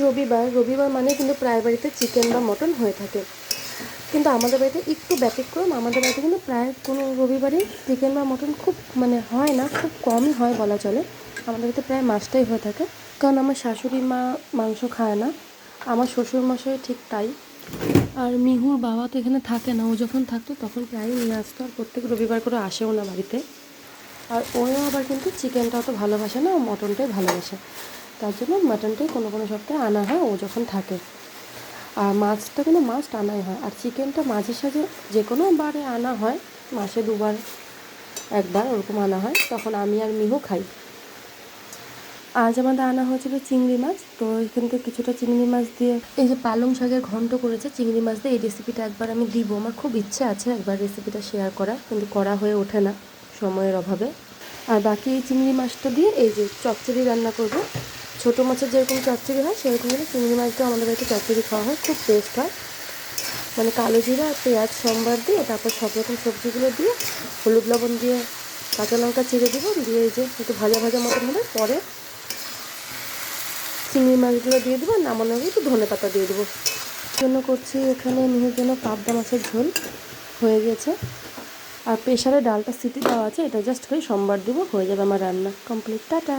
রবিবার রবিবার মানে কিন্তু প্রায় বাড়িতে চিকেন বা মটন হয়ে থাকে, কিন্তু আমাদের বাড়িতে একটু ব্যতিক্রম। আমাদের বাড়িতে কিন্তু প্রায় কোনো রবিবারই চিকেন বা মটন খুব হয় না, খুব কমই হয় বলা চলে। আমাদের বাড়িতে প্রায় মাছটাই হয়ে থাকে, কারণ আমার শাশুড়ি মা মাংস খায় না, আমার শ্বশুরমশাই ঠিক তাই। আর মিহুর বাবা তো এখানে থাকে না, ও যখন থাকতো তখন প্রায়ই নিয়ে আসতো, আর প্রত্যেক রবিবার করে আসেও না বাড়িতে। আর ওও আবার কিন্তু চিকেনটা অত ভালোবাসে না, ও মটনটাই ভালোবাসে, তার জন্য মাটনটাই কোনো কোনো সপ্তাহে আনা হয় ও যখন থাকে। আর মাছটা কিন্তু মাস্ট আনাই হয়, আর চিকেনটা মাঝে সাঝে যে কোনো বারে আনা হয়, মাসে দুবার একবার ওরকম আনা হয়, তখন আমি আর মিহু খাই। আজ আমাদের আনা হয়েছিল চিংড়ি মাছ, তো এখান থেকে কিছুটা চিংড়ি মাছ দিয়ে এই যে পালং শাকের ঘন্ট করেছে চিংড়ি মাছ দিয়ে, এই রেসিপিটা একবার আমি দিব, আমার খুব ইচ্ছে আছে একবার রেসিপিটা শেয়ার করার, কিন্তু করা হয়ে ওঠে না সময়ের অভাবে। আর বাকি এই চিংড়ি মাছটা দিয়ে এই যে চচ্চড়ি রান্না করব। ছোটো মাছের যেরকম চচ্চড়ি হয় সেরকম করে চিংড়ি মাছটাও আমাদের বাড়িতে চচ্চড়ি খাওয়া হয়, খুব টেস্ট হয়। মানে কালো জিরা আর পেঁয়াজ সম্বার দিয়ে, তারপর সব রকম সবজিগুলো দিয়ে, হলুদ লবণ দিয়ে, কাঁচা লঙ্কা চিড়ে দেবো, দিয়ে এই যে একটু ভাজা ভাজা মতন হলে পরে চিংড়ি মাছগুলো দিয়ে দেবো, নামানোর আগে একটু ধনেপাতা দিয়ে দেবো। জন্য করছি এখানে মিহির জন্য পাবদা মাছের ঝোল হয়ে গেছে, আর প্রেশারে ডালটা সিটি দেওয়া আছে, এটা জাস্ট করে সম্বার দেবো, হয়ে যাবে আমার রান্না কমপ্লিট। টাটা।